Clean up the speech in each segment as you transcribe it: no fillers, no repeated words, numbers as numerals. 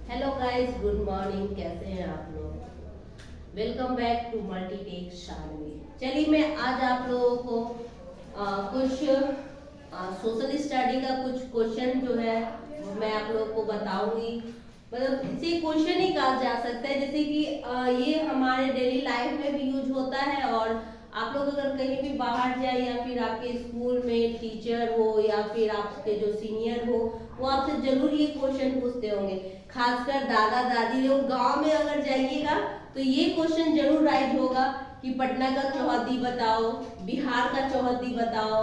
Hello guys, good morning. कैसे हैं आप लोग? Welcome back to Multitech Shanvi. चलिए मैं आज आप लोगों को कुछ सोशल स्टडी का कुछ क्वेश्चन जो है मैं आप लोगों को बताऊंगी। मतलब इसे क्वेश्चन ही कहा जा सकता है, जैसे कि ये हमारे डेली लाइफ में भी यूज होता है। और आप लोग अगर कहीं भी बाहर जाए या फिर आपके स्कूल में टीचर हो या फिर आपके जो सीनियर हो, वो आपसे जरूर ये क्वेश्चन पूछते होंगे। खासकर दादा दादी लोग गांव में अगर जाइएगा तो ये क्वेश्चन जरूर राइज होगा कि पटना का चौहद्दी बताओ, बिहार का चौहद्दी बताओ,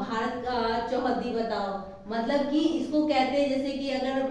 भारत का चौहद्दी बताओ। मतलब कि इसको कहते हैं, जैसे कि अगर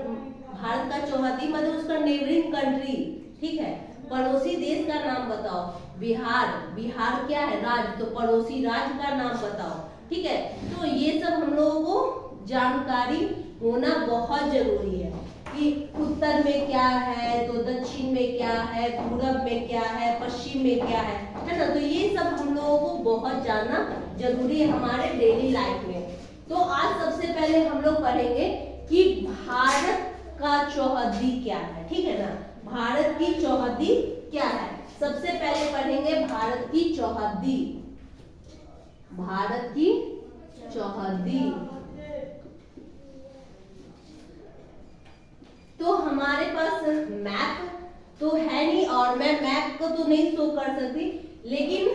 भारत का चौहद्दी मतलब उसका नेबरिंग कंट्री, ठीक है, पड़ोसी देश का नाम बताओ। बिहार, बिहार क्या है? राज्य, तो पड़ोसी राज्य का नाम बताओ। ठीक है, तो ये सब हम लोगों को जानकारी होना बहुत जरूरी है कि उत्तर में क्या है, तो दक्षिण में क्या है, पूरब में क्या है, पश्चिम में क्या है ना। तो ये सब हम लोगों को बहुत जानना जरूरी है हमारे डेली लाइफ में। तो आज सबसे पहले हम लोग पढ़ेंगे कि भारत का चौहद्दी क्या है। ठीक है ना, भारत की चौहद्दी क्या है। सबसे पहले पढ़ेंगे भारत की चौहद्दी। भारत की चौहद्दी तो हमारे पास मैप तो है नहीं, और मैं मैप को तो नहीं शो कर सकती, लेकिन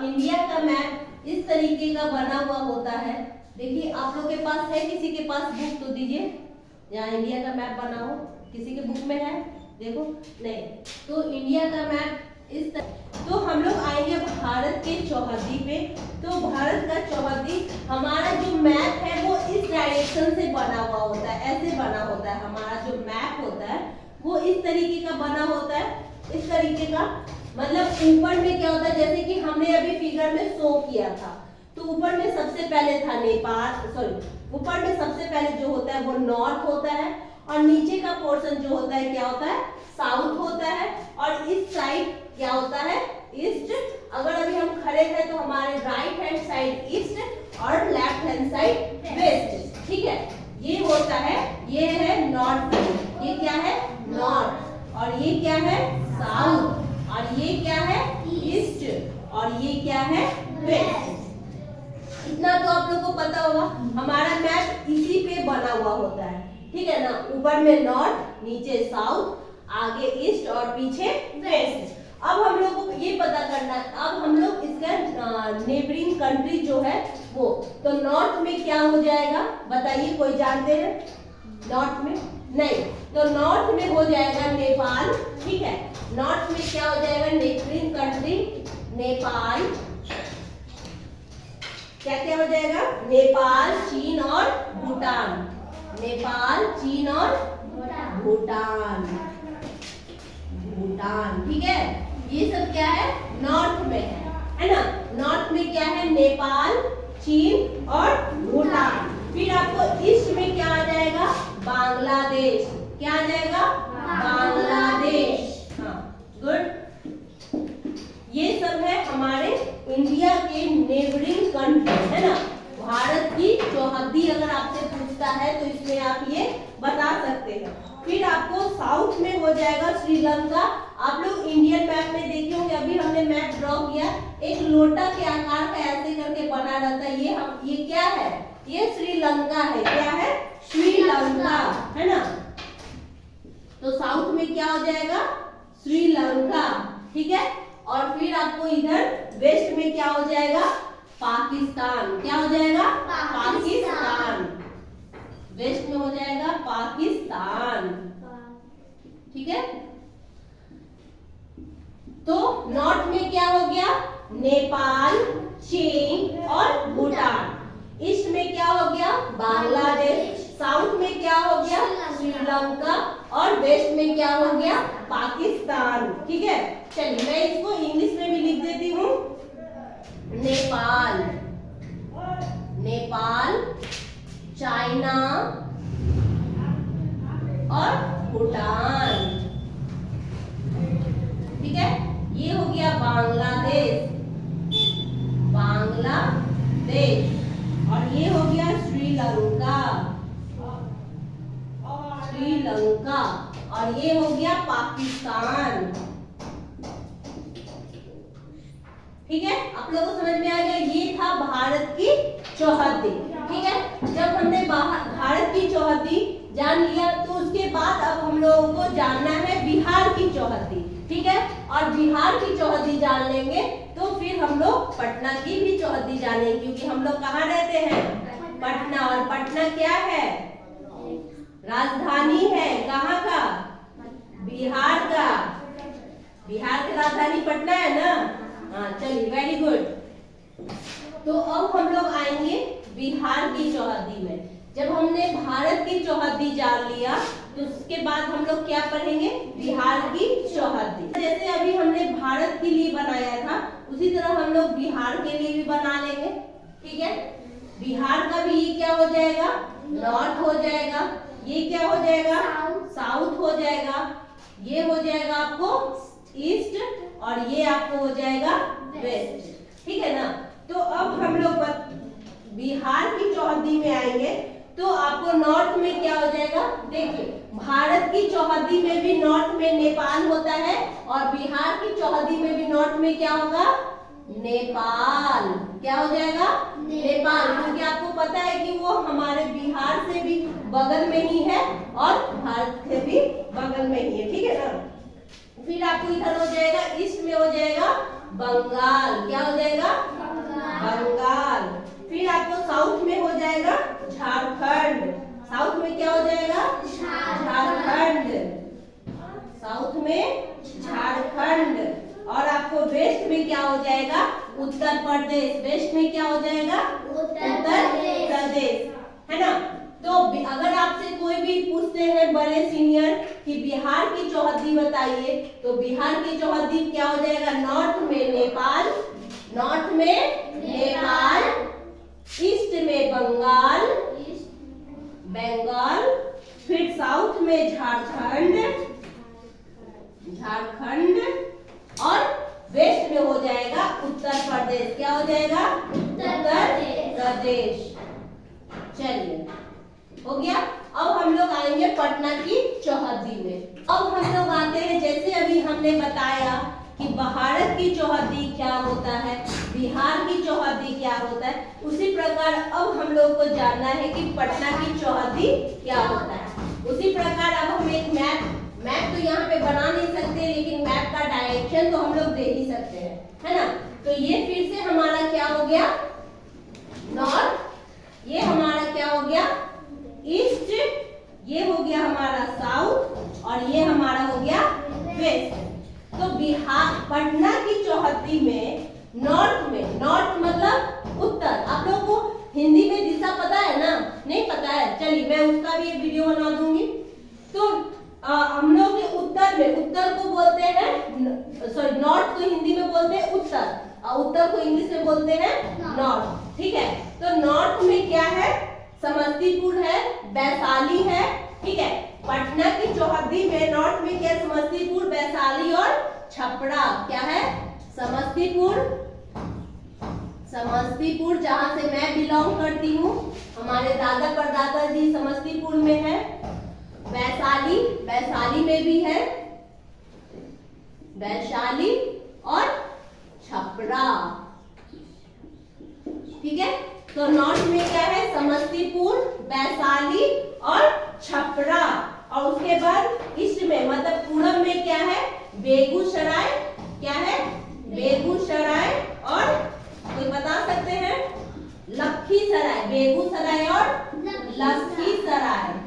इंडिया का मैप इस तरीके का बना हुआ होता है। देखिए आप लोग के पास है, किसी के पास बुक तो दीजिए जहाँ इंडिया का मैप बना हो। किसी के बुक में है? देखो नहीं। तो इंडिया का मैप इस तो हम लोग आएंगे भारत के चौहद्दी पे। तो भारत का चौहद्दी, हमारा जो मैप है वो इस डायरेक्शन से बना हुआ होता है, ऐसे बना होता है। हमारा जो मैप होता है वो इस तरीके का बना होता है, इस तरीके का। मतलब ऊपर में क्या होता है, जैसे कि हमने अभी फिगर में शो किया था, तो ऊपर में सबसे पहले था नेपाल, सॉरी ऊपर में सबसे पहले जो होता है वो नॉर्थ होता है, और नीचे का पोर्शन जो होता है क्या होता है? साउथ होता है, और इस साइड क्या होता है? ईस्ट। अगर अभी हम खड़े हैं तो हमारे राइट हैंड साइड ईस्ट और लेफ्ट हैंड साइड वेस्ट। ठीक है, ये होता है, ये है नॉर्थ, ये क्या है? नॉर्थ। और ये क्या है? साउथ। और ये क्या है? ईस्ट। और ये क्या है? वेस्ट। इतना तो आप लोग को पता होगा। हमारा मैप इसी पे बना हुआ होता है, ठीक है ना। ऊपर में नॉर्थ, नीचे साउथ, आगे ईस्ट और पीछे वेस्ट। अब हम लोग को ये पता करना है, अब हम लोग इसका नेबरिंग कंट्री जो है वो, तो नॉर्थ में क्या हो जाएगा बताइए, कोई जानते हैं? नॉर्थ में नहीं, तो नॉर्थ में हो जाएगा नेपाल। ठीक है, नॉर्थ में क्या हो जाएगा? Neighbouring country Nepal. क्या क्या हो जाएगा? नेपाल, चीन और भूटान। नेपाल, चीन और भूटान। भूटान, ठीक है, ये सब क्या है? नॉर्थ में है ना। नॉर्थ में क्या है? नेपाल, चीन और भूटान। फिर आपको ईस्ट में क्या आ जाएगा? बांग्लादेश। क्या आ जाएगा? बांग्लादेश। हाँ, गुड। ये सब है हमारे इंडिया के नेबरिंग कंट्री, है ना। भारत की चौहद्दी अगर आपसे पूछता है तो इसमें आप ये बता सकते हैं। फिर आपको साउथ में हो जाएगा श्रीलंका। आप लोग इंडियन मैप में देखे होंगे, अभी हमने मैप ड्रॉ किया, एक लोटा के आकार का ऐसे करके बना रहता है। ये क्या है? ये श्रीलंका है। क्या है? श्रीलंका, है ना। तो साउथ में क्या हो जाएगा? श्रीलंका। ठीक है, और फिर आपको इधर वेस्ट में क्या हो जाएगा? पाकिस्तान। क्या हो जाएगा? पाकिस्तान। वेस्ट में हो जाएगा पाकिस्तान। ठीक है, तो नॉर्थ में क्या हो गया? नेपाल, चीन और भूटान। ईस्ट में क्या हो गया? बांग्लादेश। साउथ में क्या हो गया? श्रीलंका। और वेस्ट में क्या हो गया? पाकिस्तान। ठीक है, चलिए मैं इसको इंग्लिश में भी लिख देती हूँ। नेपाल, नेपाल, चाइना और भूटान। ठीक है, ये हो गया बांग्लादेश, बांग्लादेश। और ये हो गया श्रीलंका, श्रीलंका। श्रीलंका, और ये हो गया पाकिस्तान। ठीक है, आप लोगों को समझ में आ गया। ये था भारत की चौहद्दी। ठीक है, जब हमने भारत की चौहद्दी जान लिया तो उसके बाद अब हम लोगों को जानना है बिहार की चौहद्दी। ठीक है, और बिहार की चौहद्दी जान लेंगे तो फिर हम लोग पटना की भी चौहद्दी जानेंगे, क्योंकि हम लोग कहाँ रहते हैं? पटना। और पटना क्या है? राजधानी है। कहाँ का? बिहार का। बिहार की राजधानी पटना है ना? हाँ, चलिए, वेरी गुड। तो अब हम लोग आएंगे बिहार की चौहद्दी में। जब हमने भारत की चौहद्दी जान लिया तो उसके बाद हम लोग क्या पढ़ेंगे? बिहार की चौहद्दी। जैसे अभी हमने भारत के लिए बनाया था उसी तरह हम लोग बिहार के लिए भी बना लेंगे। ठीक है, बिहार का भी ये क्या हो जाएगा? नॉर्थ हो जाएगा। ये क्या हो जाएगा? साउथ हो जाएगा। ये हो जाएगा आपको ईस्ट, और ये आपको हो जाएगा वेस्ट। ठीक है ना? तो अब हम लोग बिहार की चौहद्दी में आएंगे तो आपको नॉर्थ में क्या हो जाएगा? देखिए, भारत की चौहद्दी में भी नॉर्थ में नेपाल होता है, और बिहार की चौहद्दी में भी नॉर्थ में क्या होगा? नेपाल। क्या हो जाएगा? नेपाल, क्योंकि आपको पता है कि वो हमारे बिहार से भी बगल में ही है और भारत से भी बगल में ही है। ठीक है ना? फिर आपको इधर हो जाएगा, ईस्ट में हो जाएगा बंगाल। क्या हो जाएगा? बंगाल। फिर आपको साउथ में हो जाएगा झारखंड। साउथ में क्या हो जाएगा? झारखंड। साउथ में झारखंड। और आपको वेस्ट में क्या हो जाएगा? उत्तर प्रदेश। वेस्ट में क्या हो जाएगा? उत्तर प्रदेश, है ना? तो अगर आपसे कोई भी पूछते हैं बड़े सीनियर कि बिहार की चौहद्दी बताइए, तो बिहार की चौहद्दी क्या हो जाएगा? नॉर्थ में नेपाल, नॉर्थ में नेपाल, ईस्ट में बंगाल, बंगाल, फिर साउथ में झारखंड, झारखंड, और वेस्ट में हो जाएगा उत्तर प्रदेश। क्या हो जाएगा? उत्तर प्रदेश। चलिए, हो गया। अब हम लोग आएंगे पटना की चौहद्दी में। अब हम लोग आते हैं, जैसे अभी हमने बताया कि भारत की चौहद्दी क्या होता है, बिहार की चौहद्दी क्या होता है, उसी प्रकार अब हम लोग को जानना है कि पटना की चौहद्दी क्या होता है। उसी प्रकार अब हम एक मैप तो यहाँ पे बना नहीं सकते, लेकिन मैप का डायरेक्शन तो हम लोग दे ही सकते हैं, है ना? तो ये फिर से हमारा क्या हो गया? नॉर्थ। ये हमारा क्या हो गया? ईस्ट। ये हो गया हमारा साउथ, और ये हमारा हो गया वेस्ट। तो बिहार पटना की चौहद्दी में नॉर्थ मतलब उत्तर। आप लोगों को हिंदी में दिशा पता है ना? नहीं पता है? चलिए, मैं उसका भी एक वीडियो बना दूंगी। तो हम लोग के उत्तर को बोलते हैं, सॉरी, नॉर्थ को हिंदी में बोलते हैं उत्तर, और उत्तर को इंग्लिश में बोलते हैं नॉर्थ। ठीक है, तो नॉर्थ में क्या है? समस्तीपुर है, वैशाली है। ठीक है, पटना की चौहद्दी में नॉर्थ में क्या? समस्तीपुर, वैशाली और छपरा। क्या है? समस्तीपुर जहां से मैं बिलोंग करती हूँ, हमारे दादा परदादा जी समस्तीपुर में है। वैशाली में भी है, वैशाली और छपरा। ठीक है, तो नॉर्थ में क्या है? समस्तीपुर, वैशाली और छपरा। और उसके बाद ईस्ट में मतलब पूरब में क्या है? बेगूसराय। क्या है? बेगूसराय, और कोई बता सकते हैं? लखीसराय। बेगूसराय और लखीसराय।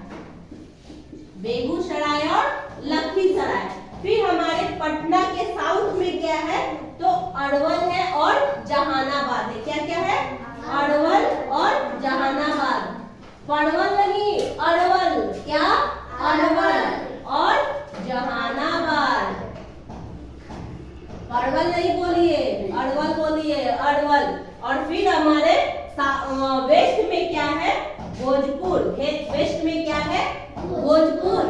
बेगूसराय और लखीसराय। फिर हमारे पटना के साउथ में क्या है? तो अरवल है और जहानाबाद है। क्या क्या है? अरवल और जहानाबाद। पड़वल नहीं, अरवल। क्या? अरवल और जहानाबाद। पड़वल नहीं बोलिए, अरवल बोलिए, अरवल। और फिर हमारे वेस्ट में क्या है? भोजपुर। वेस्ट में क्या है? भोजपुर।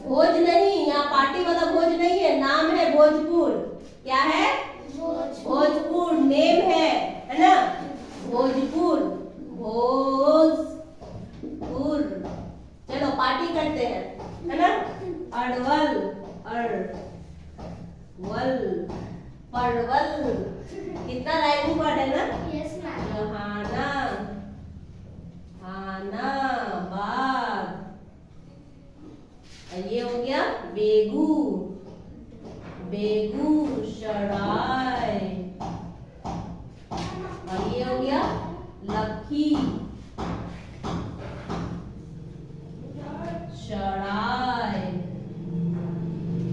भोज नहीं, यहाँ पार्टी वाला भोज नहीं है, नाम है भोजपुर। क्या है? भोजपुर नेम है ना? भोजपुर, भोजपुर। चलो पार्टी करते हैं, है ना? परवल, वल, परवल। कितना राइमिंग वर्ड है ना? Yes ma'am. हाना, हाना बाग। और ये हो गया बेगू, बेगूसराय। और ये हो गया लखी सराय।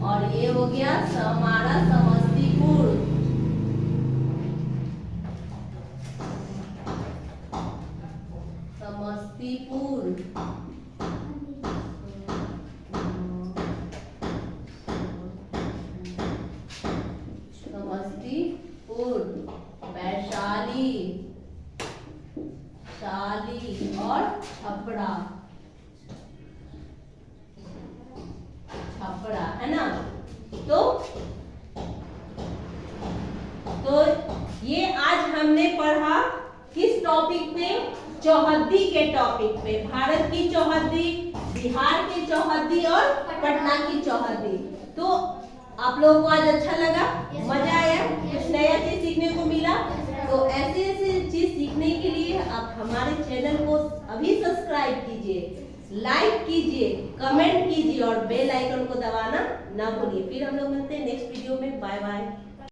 और ये हो गया हमारा समस्तीपुर। समस्तीपुर। समस्तीपुर। वैशाली, शाली और छपरा, छपरा है ना। तो ये आज हमने पढ़ा किस टॉपिक पे? चौहद्दी के टॉपिक पे। भारत की चौहद्दी, बिहार की चौहद्दी और पटना की चौहद्दी। तो आप लोगों को आज अच्छा लगा? मजा आया? कुछ नया चीज सीखने को मिला? तो ऐसे ऐसे चीज सीखने के लिए आप हमारे चैनल को अभी सब्सक्राइब कीजिए, लाइक कीजिए, कमेंट कीजिए और बेल आइकन को दबाना ना भूलिए। फिर हम लोग मिलते हैं नेक्स्ट वीडियो में। Bye bye.